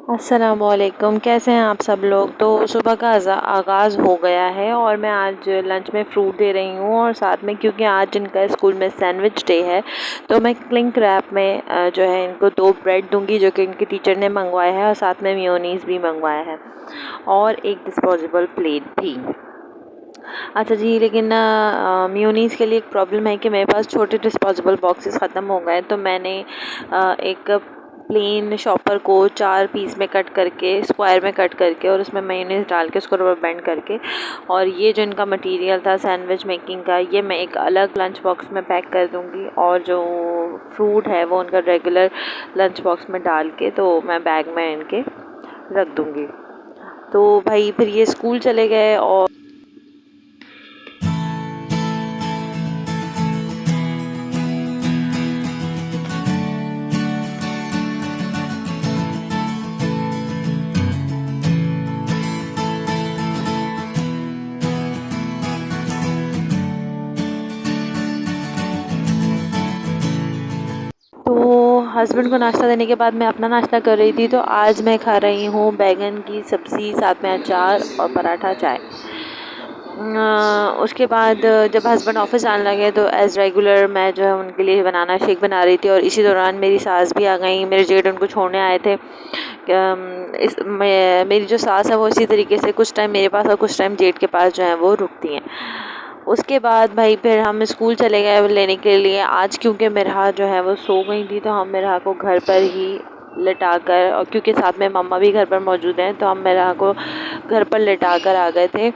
अस्सलामुअलैकुम, कैसे हैं आप सब लोग। तो सुबह का आगाज़ हो गया है और मैं आज लंच में फ़्रूट दे रही हूँ और साथ में क्योंकि आज इनका स्कूल में सैंडविच डे है तो मैं क्लिंक रैप में जो है इनको 2 ब्रेड दूंगी जो कि इनके टीचर ने मंगवाया है और साथ में मेयोनीज़ भी मंगवाया है और एक डिस्पोजेबल प्लेट भी। अच्छा जी, लेकिन मेयोनीज़ के लिए एक प्रॉब्लम है कि मेरे पास छोटे डिस्पोजेबल बॉक्सेस ख़त्म हो गए, तो मैंने एक प्लेन शॉपर को 4 पीस में कट करके, स्क्वायर में कट करके और उसमें मेयोनीज़ डाल के उसको रबर बैंड करके और ये जो इनका मटेरियल था सैंडविच मेकिंग का, ये मैं एक अलग लंच बॉक्स में पैक कर दूँगी और जो फ्रूट है वो उनका रेगुलर लंच बॉक्स में डाल के तो मैं बैग में इनके रख दूँगी। तो भाई फिर ये स्कूल चले गए और तो हस्बैंड को नाश्ता देने के बाद मैं अपना नाश्ता कर रही थी, तो आज मैं खा रही हूँ बैंगन की सब्ज़ी, साथ में अचार और पराठा चाय। उसके बाद जब हस्बैंड ऑफिस आने लगे तो एज़ रेगुलर मैं जो है उनके लिए बनाना शेक बना रही थी और इसी दौरान मेरी सास भी आ गई, मेरे जेठ उनको छोड़ने आए थे। मेरी जो सास है वो इसी तरीके से कुछ टाइम मेरे पास और कुछ टाइम जेठ के पास जो है वो रुकती हैं। उसके बाद भाई फिर हम स्कूल चले गए लेने के लिए। आज क्योंकि मेरा जो है वो सो गई थी तो हम मेरा को घर पर ही लिटा कर, और क्योंकि साथ में मम्मा भी घर पर मौजूद हैं तो हम मेरा को घर पर लिटा कर आ गए थे।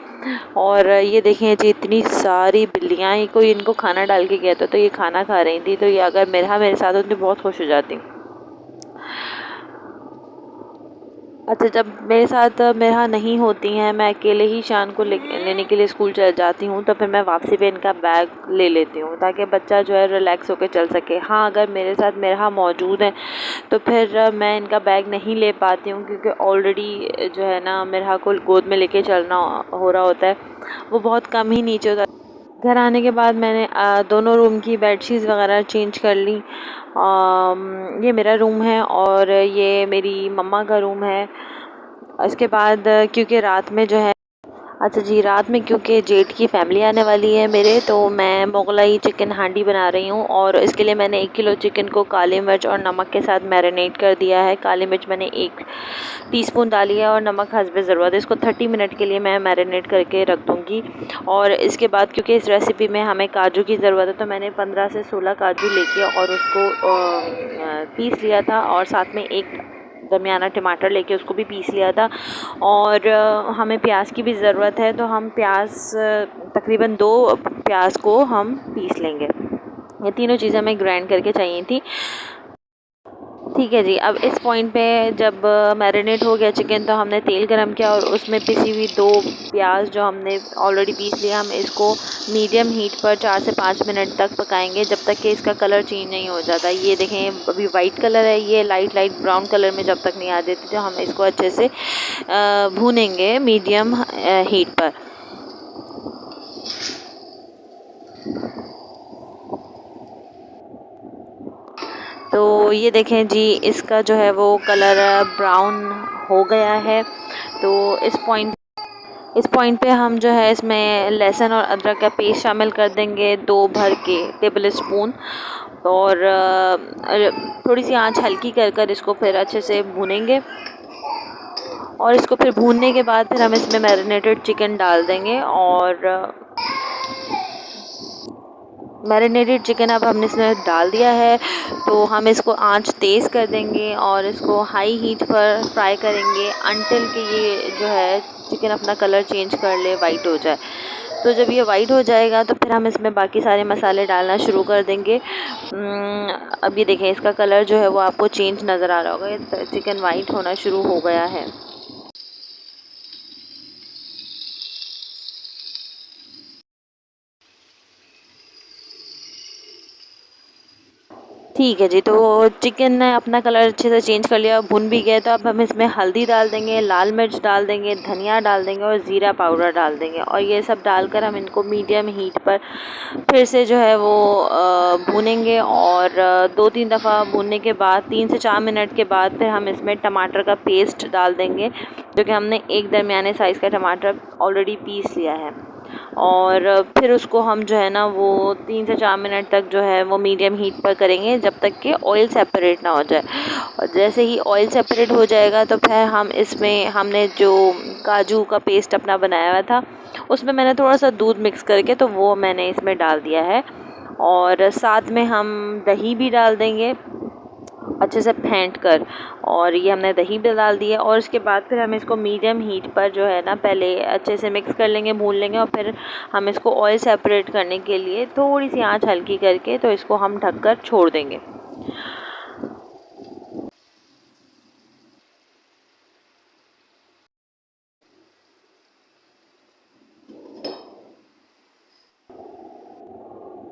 और ये देखें जी, इतनी सारी बिल्लियाँ, ही कोई इनको खाना डाल के गया था तो ये खाना खा रही थी, तो ये अगर मेरे साथ होती बहुत खुश हो जाती। अच्छा, जब मेरे साथ मेरा नहीं होती हैं, मैं अकेले ही शान को लेने के लिए स्कूल चल जाती हूँ, तो फिर मैं वापसी पे इनका बैग ले लेती हूँ ताकि बच्चा जो है रिलैक्स होकर चल सके। हाँ, अगर मेरे साथ मेरा मौजूद है तो फिर मैं इनका बैग नहीं ले पाती हूँ क्योंकि ऑलरेडी जो है ना मेरा को गोद में लेके चलना हो रहा होता है, वो बहुत कम ही नीचे होता है। घर आने के बाद मैंने दोनों रूम की बेडशीट्स वगैरह चेंज कर ली। ये मेरा रूम है और ये मेरी मम्मा का रूम है। उसके बाद क्योंकि रात में जो है, अच्छा जी, रात में क्योंकि जेठ की फैमिली आने वाली है मेरे, तो मैं मोगलाई चिकन हांडी बना रही हूँ और इसके लिए मैंने 1 किलो चिकन को काली मिर्च और नमक के साथ मैरिनेट कर दिया है। काली मिर्च मैंने 1 टीस्पून डाली है और नमक हस्बे ज़रूरत है। इसको 30 मिनट के लिए मैं मैरिनेट करके रख दूँगी। और इसके बाद क्योंकि इस रेसिपी में हमें काजू की ज़रूरत है तो मैंने 15 से 16 काजू लेके और उसको पीस लिया था और साथ में एक दरमियाना टमाटर लेके उसको भी पीस लिया था। और हमें प्याज की भी ज़रूरत है तो हम प्याज तकरीबन 2 प्याज को हम पीस लेंगे। ये तीनों चीज़ें हमें ग्राइंड करके चाहिए थी। ठीक है जी, अब इस पॉइंट पे जब मैरिनेट हो गया चिकन तो हमने तेल गरम किया और उसमें पिसी हुई 2 प्याज जो हमने ऑलरेडी पीस लिया, हम इसको मीडियम हीट पर 4 से 5 मिनट तक पकाएंगे जब तक कि इसका कलर चेंज नहीं हो जाता। ये देखें अभी वाइट कलर है, ये लाइट ब्राउन कलर में जब तक नहीं आ जाती तो हम इसको अच्छे से भूनेंगे मीडियम हीट पर। तो ये देखें जी, इसका जो है वो कलर ब्राउन हो गया है। तो इस पॉइंट पे हम जो है इसमें लहसुन और अदरक का पेस्ट शामिल कर देंगे 2 भर के टेबल स्पून। और थोड़ी सी आंच हल्की कर कर इसको फिर अच्छे से भूनेंगे और इसको फिर भूनने के बाद फिर हम इसमें मैरिनेटेड चिकन डाल देंगे। और मैरिनेटेड चिकन अब हमने इसमें डाल दिया है तो हम इसको आंच तेज़ कर देंगे और इसको हाई हीट पर फ्राई करेंगे अनटिल कि ये जो है चिकन अपना कलर चेंज कर ले, वाइट हो जाए। तो जब ये वाइट हो जाएगा तो फिर हम इसमें बाकी सारे मसाले डालना शुरू कर देंगे। अब ये देखें, इसका कलर जो है वो आपको चेंज नज़र आ रहा होगा, चिकन वाइट होना शुरू हो गया है। ठीक ठीक है जी। तो चिकन ने अपना कलर अच्छे से चेंज कर लिया, भुन भी गया। तो अब हम इसमें हल्दी डाल देंगे, लाल मिर्च डाल देंगे, धनिया डाल देंगे और ज़ीरा पाउडर डाल देंगे। और ये सब डालकर हम इनको मीडियम हीट पर फिर से जो है वो भूनेंगे। और 2-3 दफ़ा भूनने के बाद 3 से 4 मिनट के बाद फिर हम इसमें टमाटर का पेस्ट डाल देंगे, जो कि हमने एक दरमियाने साइज़ का टमाटर ऑलरेडी पीस लिया है। और फिर उसको हम जो है ना वो 3 से 4 मिनट तक जो है वो मीडियम हीट पर करेंगे, जब तक कि ऑयल सेपरेट ना हो जाए। और जैसे ही ऑयल सेपरेट हो जाएगा तो फिर हम इसमें हमने जो काजू का पेस्ट अपना बनाया हुआ था उसमें मैंने थोड़ा सा दूध मिक्स करके तो वो मैंने इसमें डाल दिया है। और साथ में हम दही भी डाल देंगे अच्छे से फेंट कर। और ये हमने दही भी डाल दी है। और उसके बाद फिर हम इसको मीडियम हीट पर जो है ना पहले अच्छे से मिक्स कर लेंगे, भून लेंगे। और फिर हम इसको ऑयल सेपरेट करने के लिए थोड़ी सी आंच हल्की करके तो इसको हम ढककर छोड़ देंगे।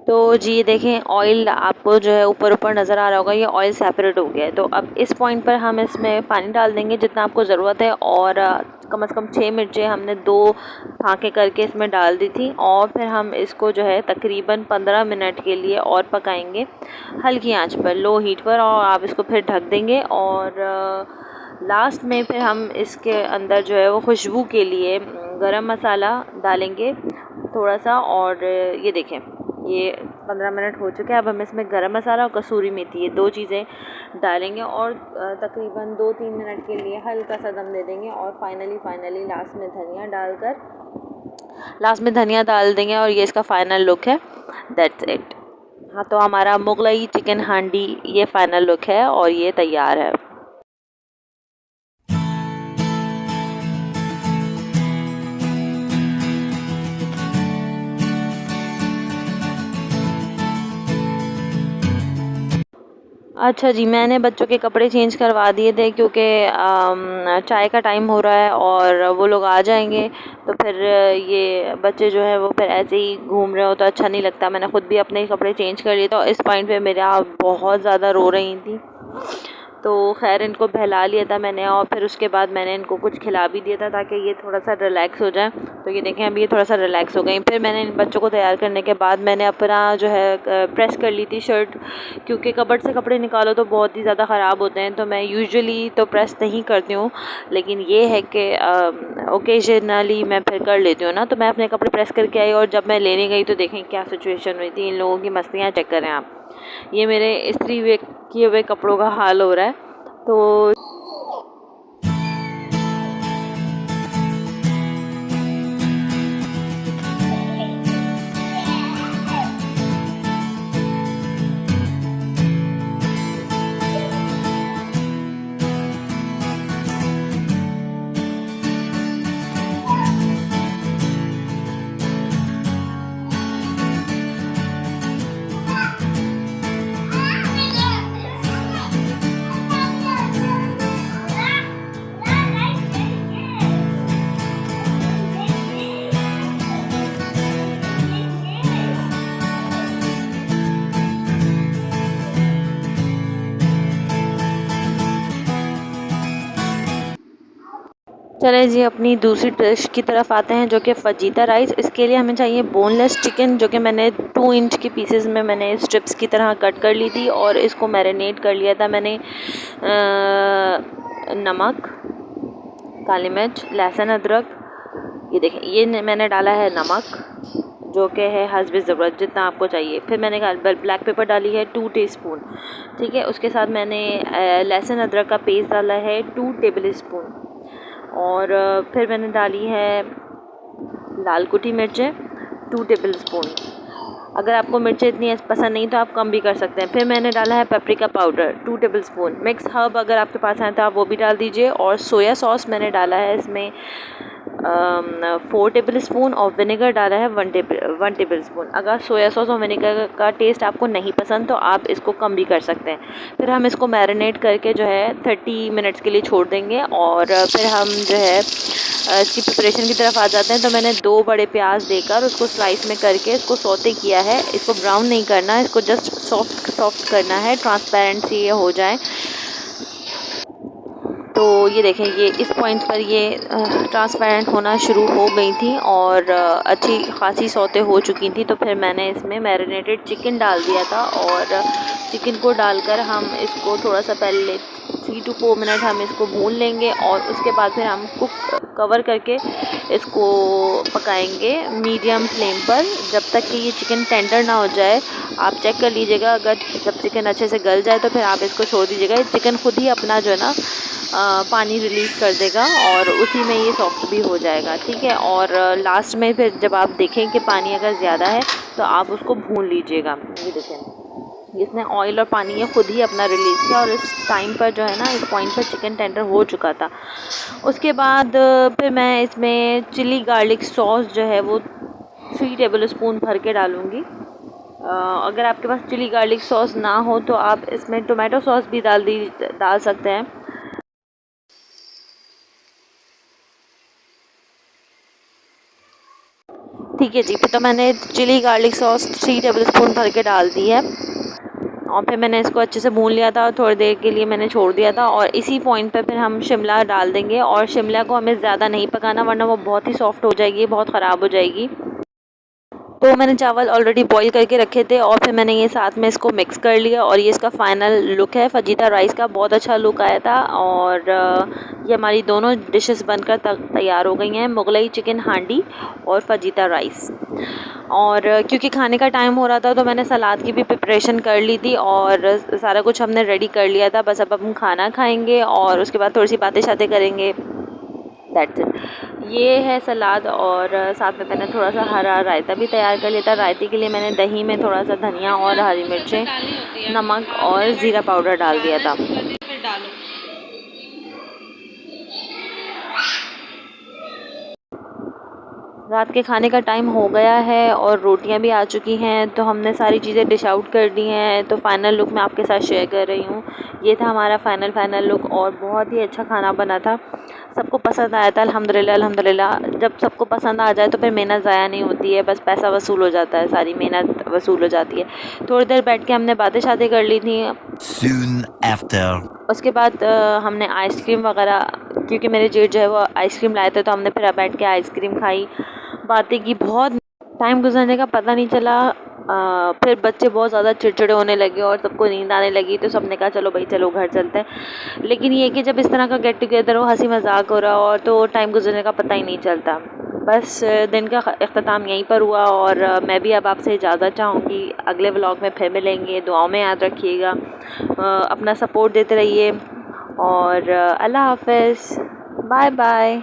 तो जी देखें, ऑयल आपको जो है ऊपर ऊपर नज़र आ रहा होगा, ये ऑयल सेपरेट हो गया है। तो अब इस पॉइंट पर हम इसमें पानी डाल देंगे जितना आपको ज़रूरत है। और कम से कम 6 मिर्चें हमने 2 फाँके करके इसमें डाल दी थी। और फिर हम इसको जो है तकरीबन 15 मिनट के लिए और पकाएंगे हल्की आंच पर, लो हीट पर। और आप इसको फिर ढक देंगे। और लास्ट में फिर हम इसके अंदर जो है वो खुशबू के लिए गरम मसाला डालेंगे थोड़ा सा। और ये देखें, ये 15 मिनट हो चुके हैं। अब हम इसमें गरम मसाला और कसूरी मेथी, ये 2 चीज़ें डालेंगे और तकरीबन 2-3 मिनट के लिए हल्का सा दम दे देंगे। और फाइनली लास्ट में धनिया डाल देंगे। और ये इसका फ़ाइनल लुक है, दैट्स इट। हाँ, तो हमारा मुगलई चिकन हांडी ये फ़ाइनल लुक है और ये तैयार है। अच्छा जी, मैंने बच्चों के कपड़े चेंज करवा दिए थे क्योंकि चाय का टाइम हो रहा है और वो लोग आ जाएंगे। तो फिर ये बच्चे जो है वो फिर ऐसे ही घूम रहे हो तो अच्छा नहीं लगता। मैंने ख़ुद भी अपने कपड़े चेंज कर लिए। तो इस पॉइंट पे मेरा बहुत ज़्यादा रो रही थी। तो खैर इनको बहला लिया था मैंने। और फिर उसके बाद मैंने इनको कुछ खिला भी दिया था ताकि ये थोड़ा सा रिलैक्स हो जाए। तो ये देखें, अभी ये थोड़ा सा रिलैक्स हो गई। फिर मैंने इन बच्चों को तैयार करने के बाद मैंने अपना जो है प्रेस कर ली थी शर्ट, क्योंकि कबर्ड से कपड़े निकालो तो बहुत ही ज़्यादा ख़राब होते हैं। तो मैं यूजुअली तो प्रेस नहीं करती हूँ, लेकिन ये है कि ओकेजनली मैं फिर कर लेती हूँ ना। तो मैं अपने कपड़े प्रेस करके आई और जब मैं लेने गई तो देखें क्या सिचुएशन हुई थी। इन लोगों की मस्तियाँ चेक करें आप। ये मेरे इस्त्री किए हुए कपड़ों का हाल हो रहा है। तो चलें जी, अपनी दूसरी डिश की तरफ आते हैं जो कि फजीता राइस। इसके लिए हमें चाहिए बोनलेस चिकन, जो कि मैंने 2 इंच के पीसेस में मैंने स्ट्रिप्स की तरह कट कर ली थी। और इसको मैरिनेट कर लिया था मैंने नमक, काली मिर्च, लहसुन, अदरक। ये देखें, ये मैंने डाला है नमक जो कि है हस्बे ज़रूरत जितना आपको चाहिए। फिर मैंने ब्लैक पेपर डाली है 2 टीस्पून, ठीक है। उसके साथ मैंने लहसुन अदरक का पेस्ट डाला है 2 टेबल स्पून। और फिर मैंने डाली है लाल कुटी मिर्चें 2 टेबल स्पून। अगर आपको मिर्चें इतनी पसंद नहीं तो आप कम भी कर सकते हैं। फिर मैंने डाला है paprika powder 2 table spoon. Mix herb अगर आपके पास है तो आप वो भी डाल दीजिए। और सोया सॉस मैंने डाला है इसमें 4 टेबल स्पून। और विनेगर डाला है 1 टेबल स्पून। अगर सोया सॉस और विनेगर का टेस्ट आपको नहीं पसंद तो आप इसको कम भी कर सकते हैं। फिर हम इसको मैरिनेट करके जो है 30 मिनट्स के लिए छोड़ देंगे। और फिर हम जो है इसकी प्रिपरेशन की तरफ आ जाते हैं। तो मैंने 2 बड़े प्याज देकर उसको स्लाइस में करके इसको सौते किया है। इसको ब्राउन नहीं करना है, इसको जस्ट सॉफ्ट करना है, ट्रांसपेरेंट सी ये हो जाए। तो ये देखें, ये इस पॉइंट पर ये ट्रांसपेरेंट होना शुरू हो गई थी और अच्छी खासी सौते हो चुकी थी। तो फिर मैंने इसमें मैरिनेटेड चिकन डाल दिया था और चिकन को डालकर हम इसको थोड़ा सा पहले 3 to 4 मिनट हम इसको भून लेंगे और उसके बाद फिर हम कवर करके इसको पकाएंगे मीडियम फ्लेम पर जब तक कि ये चिकन टेंडर ना हो जाए। आप चेक कर लीजिएगा, अगर जब चिकन अच्छे से गल जाए तो फिर आप इसको छोड़ दीजिएगा। चिकन खुद ही अपना जो है ना पानी रिलीज़ कर देगा और उसी में ये सॉफ्ट भी हो जाएगा, ठीक है। और लास्ट में फिर जब आप देखें कि पानी अगर ज़्यादा है तो आप उसको भून लीजिएगा। ये देखें, इसने ऑयल और पानी ये खुद ही अपना रिलीज़ किया और इस टाइम पर जो है ना, इस पॉइंट पर चिकन टेंडर हो चुका था। उसके बाद फिर मैं इसमें चिली गार्लिक सॉस जो है वो 3 टेबल स्पून भर के डालूँगी। अगर आपके पास चिली गार्लिक सॉस ना हो तो आप इसमें टोमेटो सॉस भी डाल सकते हैं। ठीक है जी, फिर तो मैंने chilli garlic sauce 3 tablespoon भर के डाल दी है और फिर मैंने इसको अच्छे से भून लिया था। थोड़ी देर के लिए मैंने छोड़ दिया था और इसी पॉइंट पे फिर हम शिमला डाल देंगे और शिमला को हमें ज़्यादा नहीं पकाना वरना वो बहुत ही सॉफ्ट हो जाएगी, बहुत ख़राब हो जाएगी। तो मैंने चावल ऑलरेडी बॉईल करके रखे थे और फिर मैंने ये साथ में इसको मिक्स कर लिया और ये इसका फ़ाइनल लुक है फजीता राइस का। बहुत अच्छा लुक आया था और ये हमारी दोनों डिशेस बनकर तैयार हो गई हैं, मुगलई चिकन हांडी और फजीता राइस। और क्योंकि खाने का टाइम हो रहा था तो मैंने सलाद की भी प्रिपरेशन कर ली थी और सारा कुछ हमने रेडी कर लिया था। बस अब हम खाना खाएंगे और उसके बाद थोड़ी सी बातें शातें करेंगे, दैट्स इट। ये है सलाद और साथ में मैंने थोड़ा सा हरा रायता भी तैयार कर लिया था। रायते के लिए मैंने दही में थोड़ा सा धनिया और हरी मिर्चें, नमक और ज़ीरा पाउडर डाल दिया था। रात के खाने का टाइम हो गया है और रोटियां भी आ चुकी हैं, तो हमने सारी चीज़ें डिश आउट कर दी हैं। तो फाइनल लुक मैं आपके साथ शेयर कर रही हूँ। ये था हमारा फाइनल लुक और बहुत ही अच्छा खाना बना था, सबको पसंद आया था अल्हम्दुलिल्लाह। जब सबको पसंद आ जाए तो फिर मेहनत ज़ाया नहीं होती है, बस पैसा वसूल हो जाता है, सारी मेहनत वसूल हो जाती है। थोड़ी देर बैठ के हमने बातें शातें कर ली थी। Soon after. उसके बाद हमने आइसक्रीम वगैरह, क्योंकि मेरे जेठ जो है वो आइसक्रीम लाए थे, तो हमने फिर बैठ के आइसक्रीम खाई, बातें की। बहुत टाइम गुजरने का पता नहीं चला। फिर बच्चे बहुत ज़्यादा चिड़चिड़े होने लगे और सबको नींद आने लगी, तो सबने कहा चलो भाई चलो घर चलते हैं। लेकिन ये कि जब इस तरह का गेट टुगेदर हो, हंसी मजाक हो रहा हो, तो टाइम गुजरने का पता ही नहीं चलता। बस दिन का इख्तिताम यहीं पर हुआ और मैं भी अब आपसे इजाज़त चाहूँगी। अगले व्लॉग में फिर मिलेंगे, दुआओं में याद रखिएगा, अपना सपोर्ट देते रहिए और अल्लाह हाफ़िज़, बाय बाय।